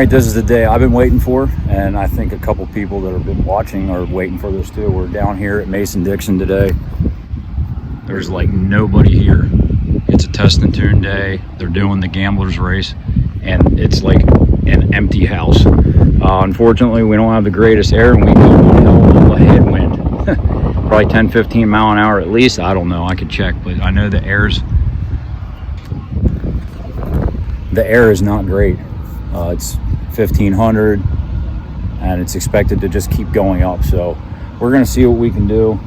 right, this is the day I've been waiting for, and I think a couple people that have been watching are waiting for this too. We're down here at Mason-Dixon today. There's like nobody here. It's a test and tune day. They're doing the gamblers race, and it's like an empty house. Unfortunately, we don't have the greatest air, and we got one hell of a headwind. Probably 10-15 mile an hour at least. I don't know, I could check, but I know the air is not great. It's 1500 and it's expected to just keep going up, so we're gonna see what we can do.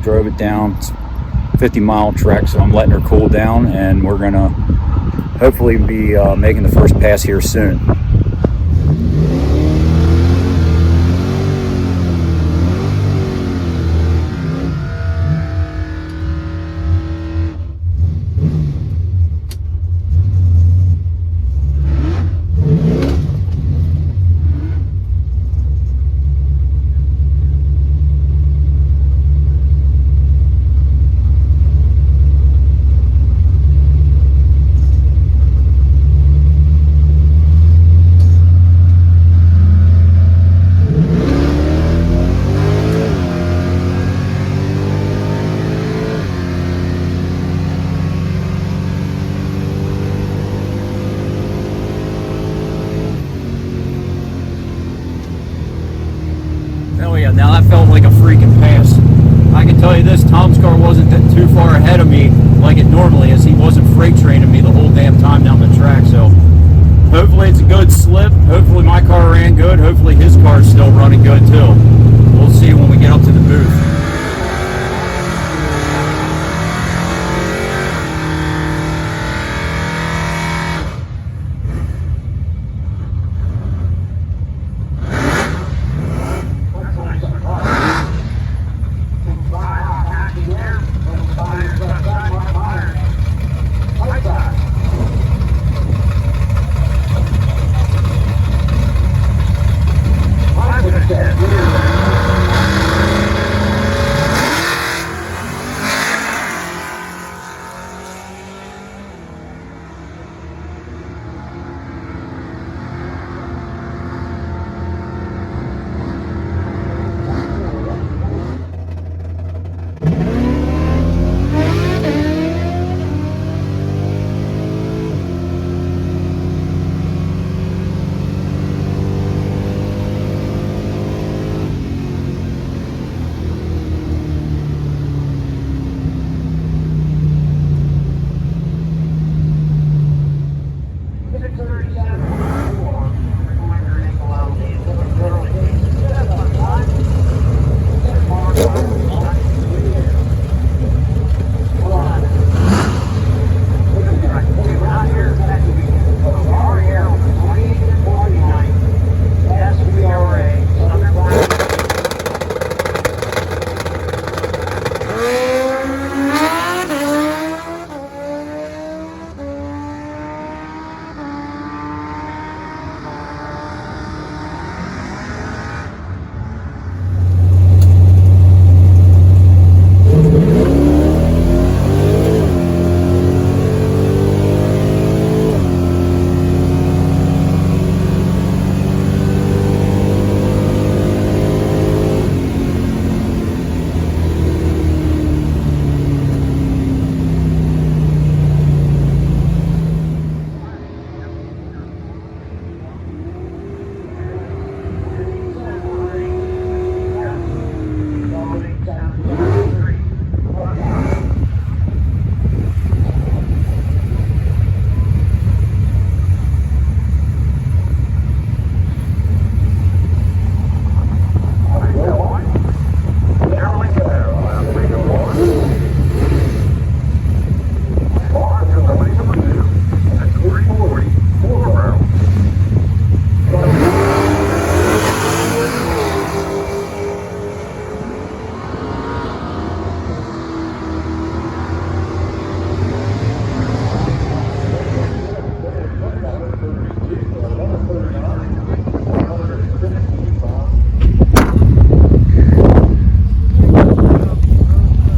Drove it down. It's a 50-mile trek, so I'm letting her cool down, and we're gonna hopefully be making the first pass here soon. Oh yeah, now that felt like a freaking pass. I can tell you this, Tom's car wasn't too far ahead of me like it normally is. He wasn't freight training me the whole damn time down the track, so hopefully it's a good slip. Hopefully my car ran good. Hopefully his car is still running good too. We'll see when we get up to the booth.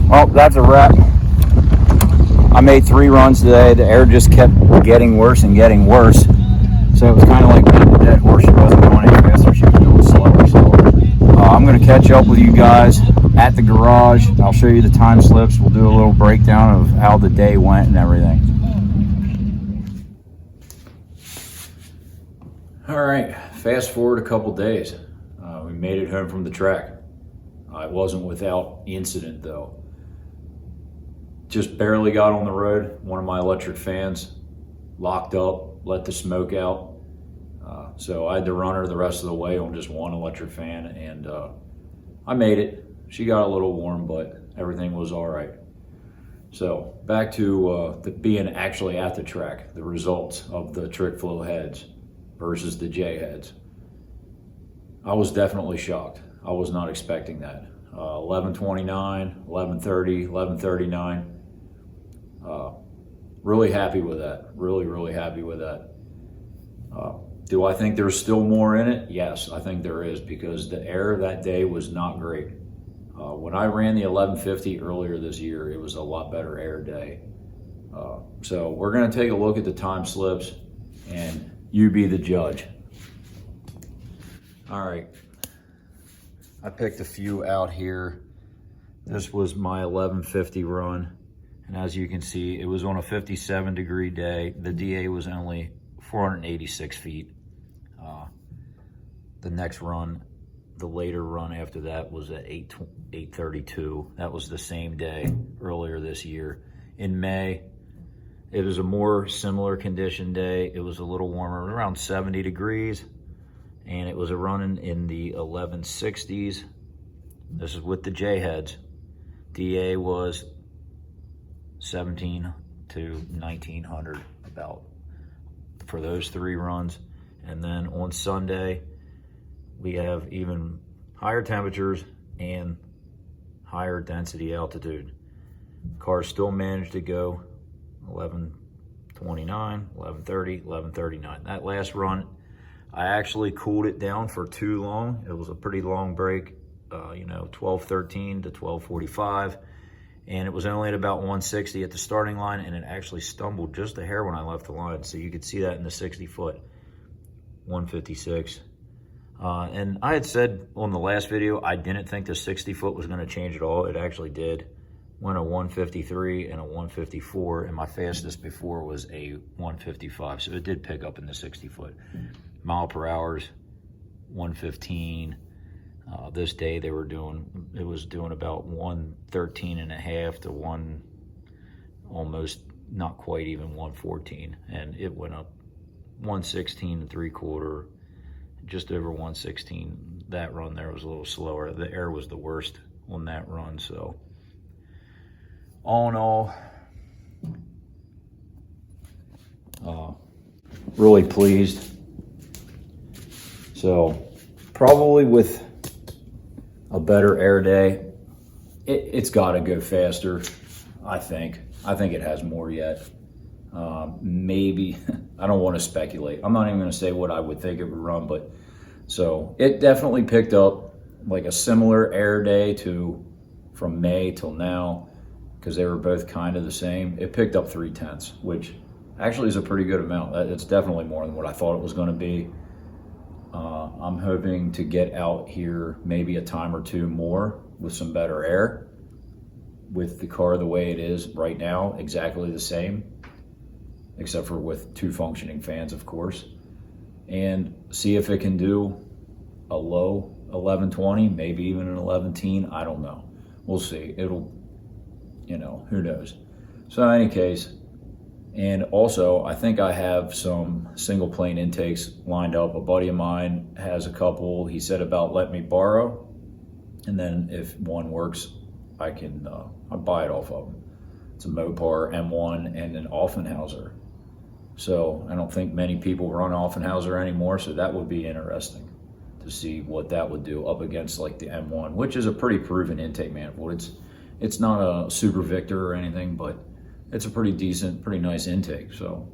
Well, that's a wrap. I made 3 runs today. The air just kept getting worse and getting worse. So it was kind of like dead horse. She wasn't going any faster. She was going slower. So I'm going to catch up with you guys at the garage. I'll show you the time slips. We'll do a little breakdown of how the day went and everything. All right, fast forward a couple days. We made it home from the track. It wasn't without incident though. Just barely got on the road. One of my electric fans locked up, let the smoke out. So I had to run her the rest of the way on just one electric fan, and I made it. She got a little warm, but everything was all right. So back to being actually at the track, the results of the trick flow heads versus the J heads. I was definitely shocked. I was not expecting that. 11:29, 11:30, 11:39. Really happy with that. Really happy with that. Do I think there's still more in it? Yes, I think there is, because the air that day was not great. When I ran the 1150 earlier this year, it was a lot better air day. So we're going to take a look at the time slips, and you be the judge. All right, I picked a few out here. This was my 1150 run, and as you can see, it was on a 57-degree day. The DA was only 486 feet. The next run, the later run after that, was at 832. That was the same day earlier this year. In May, it was a more similar condition day. It was a little warmer, around 70 degrees, and it was a running in the 1160s. This is with the J heads. DA was 17 to 1900 about for those three runs. And then on Sunday, we have even higher temperatures and higher density altitude. Cars still managed to go 11:29, 11:30, 11:39. That last run, I actually cooled it down for too long. It was a pretty long break, 12:13 to 12:45. And it was only at about 160 at the starting line, and it actually stumbled just a hair when I left the line. So you could see that in the 60 foot, 156. And I had said on the last video, I didn't think the 60 foot was gonna change at all. It actually did. Went a 153 and a 154, and my fastest before was a 155. So it did pick up in the 60 foot. Mile per hours, 115. This day it was doing about 113 and a half to almost not quite even 114. And it went up 116 and 3/4, just over 116. That run there was a little slower. The air was the worst on that run. So all in all, really pleased. So probably with a better air day, it's got to go faster. I think it has more yet. Maybe I don't want to speculate. I'm not even going to say what I would think it would run, but so it definitely picked up like a similar air day from May till now, because they were both kind of the same. It picked up 3/10, which actually is a pretty good amount. It's definitely more than what I thought it was going to be. I'm hoping to get out here maybe a time or two more with some better air. With the car the way it is right now, exactly the same, except for with two functioning fans, of course. And see if it can do a low 1120, maybe even an 1110. I don't know. We'll see. It'll, who knows. So in any case, and also I think I have some single plane intakes lined up. A buddy of mine has a couple. He said about let me borrow, and then if one works, I can I'll buy it off of him. It's a Mopar M1 and an Offenhauser. So I don't think many people run Offenhauser anymore, so that would be interesting to see what that would do up against like the M1, which is a pretty proven intake manifold. It's not a Super Victor or anything, but it's a pretty decent, pretty nice intake. So,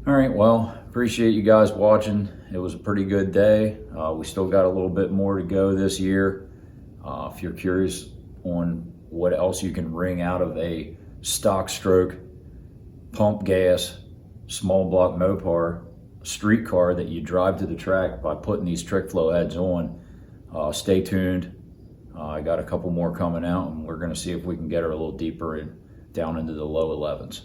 all right, well, appreciate you guys watching. It was a pretty good day. We still got a little bit more to go this year. If you're curious on what else you can wring out of a stock stroke, pump gas, small block Mopar, streetcar that you drive to the track by putting these trick flow heads on. Stay tuned. I got a couple more coming out, and we're going to see if we can get her a little deeper and down into the low 11s.